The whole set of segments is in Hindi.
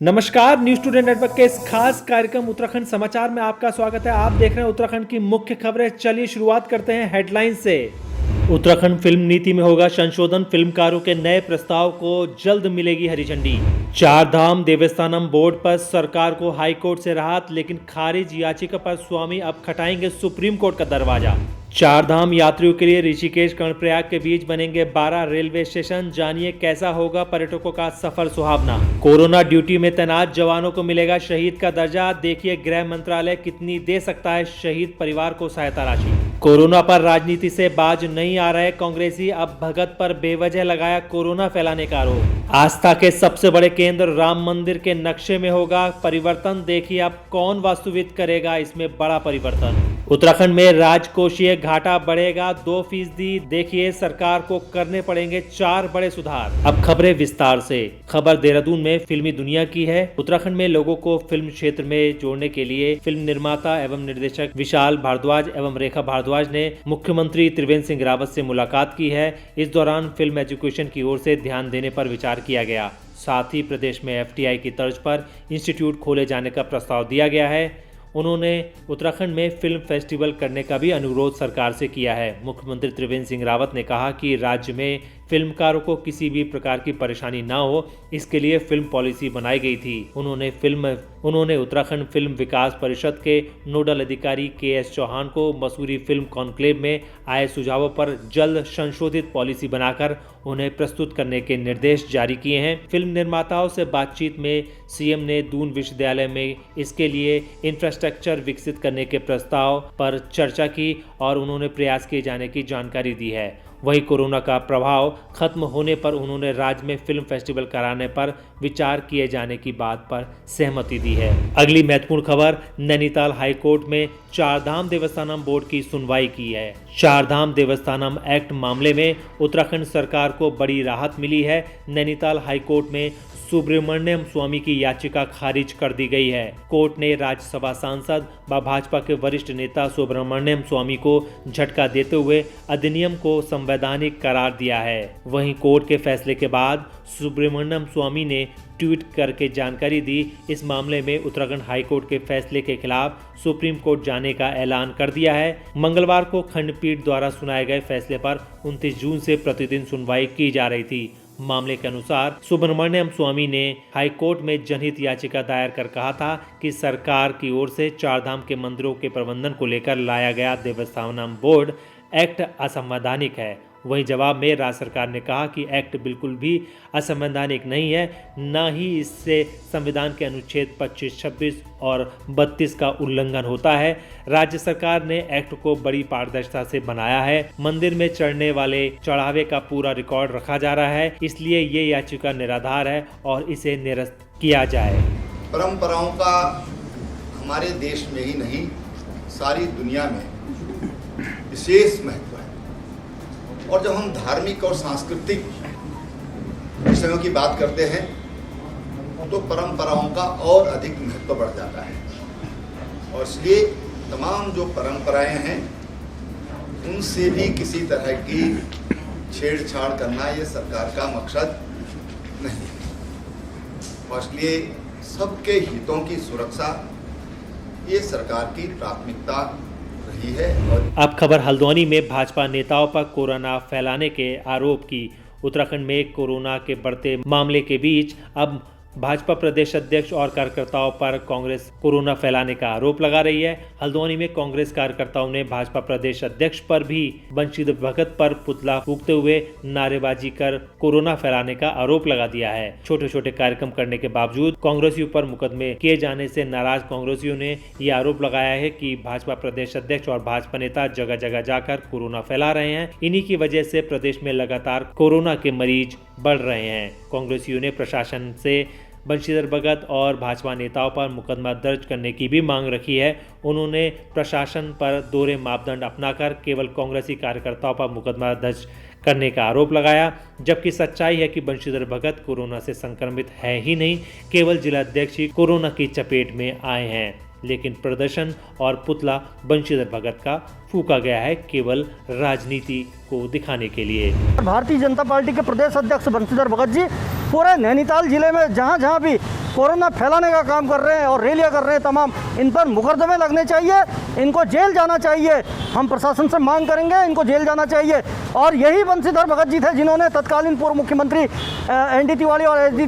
नमस्कार, न्यूज टुडे नेटवर्क के इस खास कार्यक्रम उत्तराखंड समाचार में आपका स्वागत है। आप देख रहे हैं उत्तराखंड की मुख्य खबरें। चलिए शुरुआत करते हैं हेडलाइन से। उत्तराखंड फिल्म नीति में होगा संशोधन, फिल्मकारों के नए प्रस्ताव को जल्द मिलेगी हरी झंडी। चार धाम देवस्थानम बोर्ड पर सरकार को हाई कोर्ट से राहत, लेकिन खारिज याचिका पर स्वामी अब खटाएंगे सुप्रीम कोर्ट का दरवाजा। चार धाम यात्रियों के लिए ऋषिकेश कर्णप्रयाग के बीच बनेंगे 12 रेलवे स्टेशन। जानिए कैसा होगा पर्यटकों का सफर सुहावना। कोरोना ड्यूटी में तैनात जवानों को मिलेगा शहीद का दर्जा। देखिए गृह मंत्रालय कितनी दे सकता है शहीद परिवार को सहायता राशि। कोरोना पर राजनीति से बाज नहीं आ रहे कांग्रेसी, अब भगत पर बेवजह लगाया कोरोना फैलाने का आरोप। आस्था के सबसे बड़े केंद्र राम मंदिर के नक्शे में होगा परिवर्तन। देखिए अब कौन वास्तुविद करेगा इसमें बड़ा परिवर्तन। उत्तराखंड में राजकोषीय घाटा बढ़ेगा 2%। देखिए सरकार को करने पड़ेंगे 4 बड़े सुधार। अब खबरें विस्तार से। खबर देहरादून में फिल्मी दुनिया की है। उत्तराखंड में लोगों को फिल्म क्षेत्र में जोड़ने के लिए फिल्म निर्माता एवं निर्देशक विशाल भारद्वाज एवं रेखा भारद्वाज ने मुख्यमंत्री त्रिवेंद्र सिंह रावत से मुलाकात की है। इस दौरान फिल्म एजुकेशन की ओर से ध्यान देने पर विचार किया गया। साथ ही प्रदेश में FTI की तर्ज पर इंस्टीट्यूट खोले जाने का प्रस्ताव दिया गया है। उन्होंने उत्तराखंड में फिल्म फेस्टिवल करने का भी अनुरोध सरकार से किया है। मुख्यमंत्री त्रिवेंद्र सिंह रावत ने कहा कि राज्य में फिल्मकारों को किसी भी प्रकार की परेशानी ना हो, इसके लिए फिल्म पॉलिसी बनाई गई थी। उन्होंने उत्तराखंड फिल्म विकास परिषद के नोडल अधिकारी KS चौहान को मसूरी फिल्म कॉन्क्लेव में आए सुझावों पर जल्द संशोधित पॉलिसी बनाकर उन्हें प्रस्तुत करने के निर्देश जारी किए हैं। फिल्म निर्माताओं से बातचीत में CM ने दून विश्वविद्यालय में इसके लिए इंफ्रास्ट्रक्चर विकसित करने के प्रस्ताव पर चर्चा की और उन्होंने प्रयास किए जाने की जानकारी दी है। वहीं कोरोना का प्रभाव खत्म होने पर उन्होंने राज्य में फिल्म फेस्टिवल कराने पर विचार किए जाने की बात पर सहमति दी है। अगली महत्वपूर्ण खबर, नैनीताल हाई कोर्ट में चार धाम देवस्थानम बोर्ड की सुनवाई की है। चार धाम देवस्थानम एक्ट मामले में उत्तराखंड सरकार को बड़ी राहत मिली है। नैनीताल हाई कोर्ट में सुब्रमण्यम स्वामी की याचिका खारिज कर दी गई है। कोर्ट ने राज्यसभा सांसद व भाजपा के वरिष्ठ नेता सुब्रमण्यम स्वामी को झटका देते हुए अधिनियम को संवैधानिक करार दिया है। वहीं कोर्ट के फैसले के बाद सुब्रमण्यम स्वामी ने ट्वीट करके जानकारी दी। इस मामले में उत्तराखंड हाईकोर्ट के फैसले के खिलाफ सुप्रीम कोर्ट जाने का ऐलान कर दिया है। मंगलवार को खंडपीठ द्वारा सुनाए गए फैसले पर 29 जून से प्रतिदिन सुनवाई की जा रही थी। मामले के अनुसार सुब्रमण्यम स्वामी ने हाईकोर्ट में जनहित याचिका दायर कर कहा था कि सरकार की ओर से चार धाम के मंदिरों के प्रबंधन को लेकर लाया गया देवस्थानम बोर्ड एक्ट असंवैधानिक है। वहीं जवाब में राज्य सरकार ने कहा कि एक्ट बिल्कुल भी असंवैधानिक नहीं है, न ही इससे संविधान के अनुच्छेद 25, 26 और 32 का उल्लंघन होता है। राज्य सरकार ने एक्ट को बड़ी पारदर्शिता से बनाया है। मंदिर में चढ़ने वाले चढ़ावे का पूरा रिकॉर्ड रखा जा रहा है, इसलिए ये याचिका निराधार है और इसे निरस्त किया जाए। परंपराओं का हमारे देश में ही नहीं सारी दुनिया में विशेष महत्व है और जब हम धार्मिक और सांस्कृतिक विषयों की बात करते हैं तो परंपराओं का और अधिक महत्व बढ़ जाता है और इसलिए तमाम जो परंपराएं हैं उनसे भी किसी तरह की छेड़छाड़ करना ये सरकार का मकसद नहीं है और इसलिए सबके हितों की सुरक्षा ये सरकार की प्राथमिकता रही है। अब खबर हल्द्वानी में भाजपा नेताओं पर कोरोना फैलाने के आरोप की। उत्तराखंड में कोरोना के बढ़ते मामले के बीच अब भाजपा प्रदेश अध्यक्ष और कार्यकर्ताओं पर कांग्रेस कोरोना फैलाने का आरोप लगा रही है। हल्द्वानी में कांग्रेस कार्यकर्ताओं ने भाजपा प्रदेश अध्यक्ष पर भी बंशीधर भगत पर पुतला फूंकते हुए नारेबाजी कर कोरोना फैलाने का आरोप लगा दिया है। छोटे छोटे कार्यक्रम करने के बावजूद कांग्रेसियों पर मुकदमे किए जाने से नाराज कांग्रेसियों ने ये आरोप लगाया है कि भाजपा प्रदेश अध्यक्ष और भाजपा नेता जगह जगह जाकर कोरोना फैला रहे हैं। इन्हीं की वजह से प्रदेश में लगातार कोरोना के मरीज बढ़ रहे हैं। कांग्रेसियों ने प्रशासन से बंशीधर भगत और भाजपा नेताओं पर मुकदमा दर्ज करने की भी मांग रखी है। उन्होंने प्रशासन पर दोहरे मापदंड अपनाकर केवल कांग्रेसी कार्यकर्ताओं पर मुकदमा दर्ज करने का आरोप लगाया, जबकि सच्चाई है कि बंशीधर भगत कोरोना से संक्रमित है ही नहीं, केवल जिलाध्यक्ष ही कोरोना की चपेट में आए हैं। लेकिन प्रदर्शन और पुतला बंशीधर भगत का फूका गया है केवल राजनीति को दिखाने के लिए। भारतीय जनता पार्टी के प्रदेश अध्यक्ष बंशीधर भगत जी पूरे नैनीताल जिले में जहाँ जहाँ भी कोरोना फैलाने का काम कर रहे हैं और रैलियाँ कर रहे हैं तमाम, इन पर मुकदमे लगने चाहिए, इनको जेल जाना चाहिए। हम प्रशासन से मांग करेंगे इनको जेल जाना चाहिए। और यही बंशीधर भगत जी थे जिन्होंने तत्कालीन पूर्व मुख्यमंत्री एन.डी. तिवारी और एच.डी.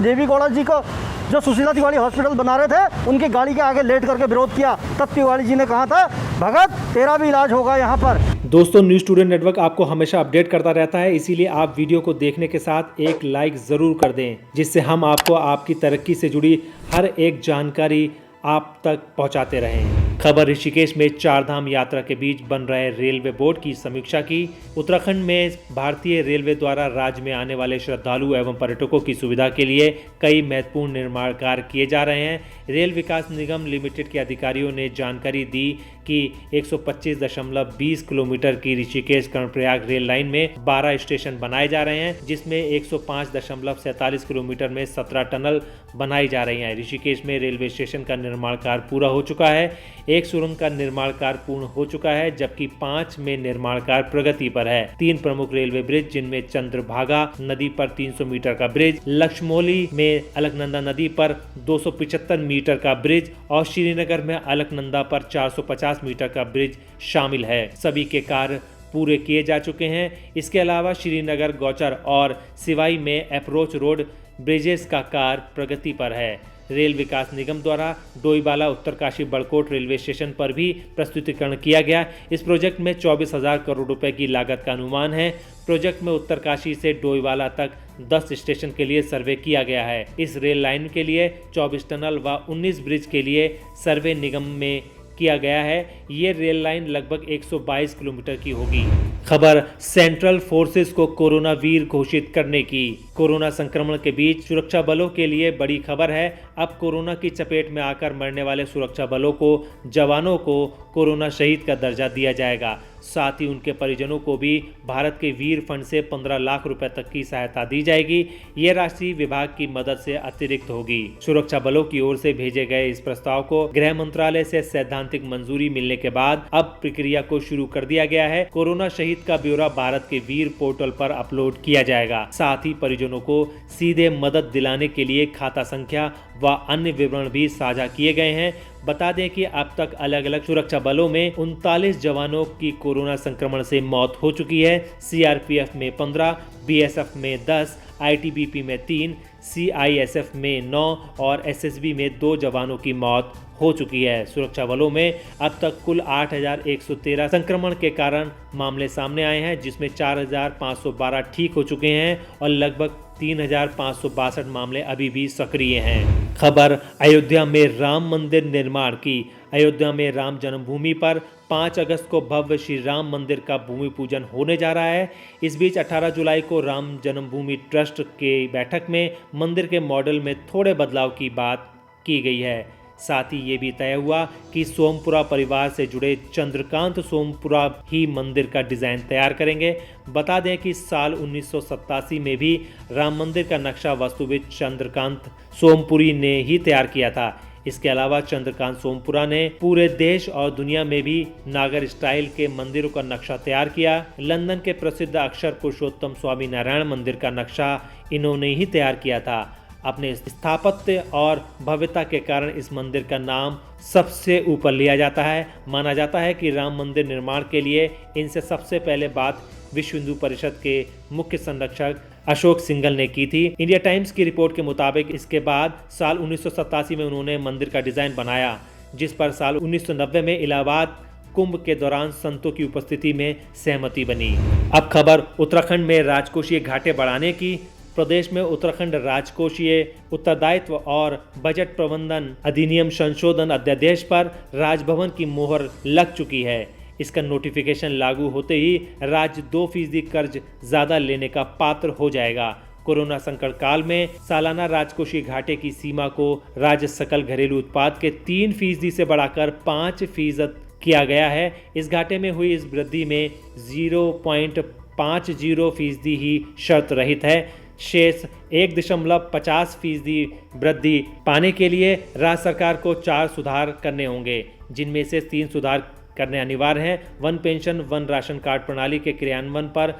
देवेगौड़ा जी को जो सुशीला तिवारी हॉस्पिटल बना रहे थे उनकी गाड़ी के आगे लेट करके विरोध किया, तब तिवारी जी ने कहा था भगत तेरा भी इलाज होगा यहाँ पर। दोस्तों, न्यूज़ टुडे नेटवर्क आपको हमेशा अपडेट करता रहता है, इसीलिए आप वीडियो को देखने के साथ एक लाइक ज़रूर कर दें, जिससे हम आपको आपकी तरक्की से जुड़ी हर एक जानकारी आप तक पहुंचाते रहें। खबर ऋषिकेश में चारधाम यात्रा के बीच बन रहे रेलवे बोर्ड की समीक्षा की। उत्तराखंड में भारतीय रेलवे द्वारा राज्य में आने वाले श्रद्धालु एवं पर्यटकों की सुविधा के लिए कई महत्वपूर्ण निर्माण कार्य किए जा रहे हैं। रेल विकास निगम लिमिटेड के अधिकारियों ने जानकारी दी कि 125.20 किलोमीटर की ऋषिकेश कर्णप्रयाग रेल लाइन में 12 स्टेशन बनाए जा रहे हैं, जिसमें 105.47 किलोमीटर में 17 टनल बनाई जा रही हैं। ऋषिकेश में रेलवे स्टेशन का निर्माण कार्य पूरा हो चुका है, एक सुरंग का निर्माण कार्य पूर्ण हो चुका है, जबकि 5 में निर्माण कार्य प्रगति पर है। 3 प्रमुख रेलवे ब्रिज, जिनमें चंद्रभागा नदी पर 300 मीटर का ब्रिज, लक्ष्मौली में अलकनंदा नदी पर 275 मीटर का ब्रिज और श्रीनगर में अलकनंदा पर 450 मीटर का ब्रिज शामिल है। सभी के कार्य पूरे किए जा चुके हैं। इसके अलावा श्रीनगर, गौचर और सिवाई में अप्रोच रोड ब्रिजेस का कार्य प्रगति पर है। रेल विकास निगम द्वारा डोईवाला उत्तरकाशी बड़कोट रेलवे स्टेशन पर भी प्रस्तुतिकरण किया गया। इस प्रोजेक्ट में 24,000 करोड़ रुपए की लागत का अनुमान है। प्रोजेक्ट में उत्तरकाशी से डोईवाला तक 10 स्टेशन के लिए सर्वे किया गया है। इस रेल लाइन के लिए 24 टनल व 19 ब्रिज के लिए सर्वे निगम में किया गया है। ये रेल लाइन लगभग 122 किलोमीटर की होगी। खबर सेंट्रल फोर्सेस को कोरोना वीर घोषित करने की। कोरोना संक्रमण के बीच सुरक्षा बलों के लिए बड़ी खबर है। अब कोरोना की चपेट में आकर मरने वाले सुरक्षा बलों को, जवानों को कोरोना शहीद का दर्जा दिया जाएगा। साथ ही उनके परिजनों को भी भारत के वीर फंड से 15 लाख रुपए तक की सहायता दी जाएगी। ये राशि विभाग की मदद से अतिरिक्त होगी। सुरक्षा बलों की ओर से भेजे गए इस प्रस्ताव को गृह मंत्रालय से सैद्धांतिक मंजूरी मिलने के बाद अब प्रक्रिया को शुरू कर दिया गया है। कोरोना शहीद का ब्यौरा भारत के वीर पोर्टल पर अपलोड किया जाएगा। साथ ही परिजनों को सीधे मदद दिलाने के लिए खाता संख्या व अन्य विवरण भी साझा किए गए हैं। बता दें कि अब तक अलग अलग सुरक्षा बलों में 39 जवानों की कोरोना संक्रमण से मौत हो चुकी है। सीआरपीएफ में 15, बीएसएफ में 10, आईटीबीपी में 3, सीआईएसएफ में 9 और एसएसबी में 2 जवानों की मौत हो चुकी है। सुरक्षा बलों में अब तक कुल 8,113 संक्रमण के कारण मामले सामने आए हैं, जिसमें 4,512 ठीक हो चुके हैं और लगभग 3,562 मामले अभी भी सक्रिय हैं। खबर अयोध्या में राम मंदिर निर्माण की। अयोध्या में राम जन्मभूमि पर 5 अगस्त को भव्य श्री राम मंदिर का भूमि पूजन होने जा रहा है। इस बीच 18 जुलाई को राम जन्मभूमि ट्रस्ट के बैठक में मंदिर के मॉडल में थोड़े बदलाव की बात की गई है। साथ ही ये भी तय हुआ कि सोमपुरा परिवार से जुड़े चंद्रकांत सोमपुरा ही मंदिर का डिज़ाइन तैयार करेंगे। बता दें कि साल 1987 में भी राम मंदिर का नक्शा वास्तुविद चंद्रकांत सोमपुरी ने ही तैयार किया था। इसके अलावा चंद्रकांत सोमपुरा ने पूरे देश और दुनिया में भी नागर स्टाइल के मंदिरों का नक्शा तैयार किया। लंदन के प्रसिद्ध अक्षर पुरुषोत्तम स्वामी नारायण मंदिर का नक्शा इन्होंने ही तैयार किया था। अपने स्थापत्य और भव्यता के कारण इस मंदिर का नाम सबसे ऊपर लिया जाता है। माना जाता है कि राम मंदिर निर्माण के लिए इनसे सबसे पहले बात विश्व हिंदू परिषद के मुख्य संरक्षक अशोक सिंघल ने की थी। इंडिया टाइम्स की रिपोर्ट के मुताबिक इसके बाद साल 1987 में उन्होंने मंदिर का डिजाइन बनाया, जिस पर साल 1990 में इलाहाबाद कुंभ के दौरान संतों की उपस्थिति में सहमति बनी। अब खबर उत्तराखंड में राजकोषीय घाटे बढ़ाने की। प्रदेश में उत्तराखंड राजकोषीय उत्तरदायित्व और बजट प्रबंधन अधिनियम संशोधन अध्यादेश पर राजभवन की मोहर लग चुकी है। इसका नोटिफिकेशन लागू होते ही राज्य 2% कर्ज ज्यादा लेने का पात्र हो जाएगा। कोरोना संकट काल में सालाना राजकोषीय घाटे की सीमा को राज्य सकल घरेलू उत्पाद के 3% से बढ़ाकर 5% किया गया है। इस घाटे में हुई इस वृद्धि में 0.50% ही शर्त रहित है। शेष 1.50% वृद्धि पाने के लिए राज्य सरकार को 4 सुधार करने होंगे, जिनमें से 3 सुधार करने अनिवार्य हैं। One pension, one ration card प्रणाली के क्रियान्वयन पर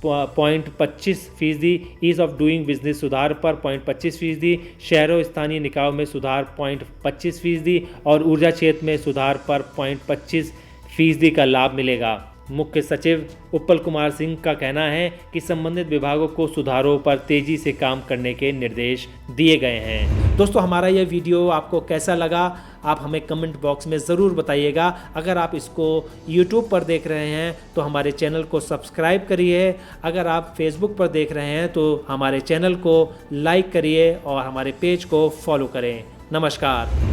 0.25%, ईज़ ऑफ डूइंग बिजनेस सुधार पर 0.25%, शहरों स्थानीय निकायों में सुधार 0.25% और ऊर्जा क्षेत्र में सुधार पर 0.25% का लाभ मिलेगा। मुख्य सचिव उत्पल कुमार सिंह का कहना है कि संबंधित विभागों को सुधारों पर तेजी से काम करने के निर्देश दिए गए हैं। दोस्तों, हमारा यह वीडियो आपको कैसा लगा आप हमें कमेंट बॉक्स में ज़रूर बताइएगा। अगर आप इसको YouTube पर देख रहे हैं तो हमारे चैनल को सब्सक्राइब करिए। अगर आप Facebook पर देख रहे हैं तो हमारे चैनल को लाइक करिए और हमारे पेज को फॉलो करें। नमस्कार।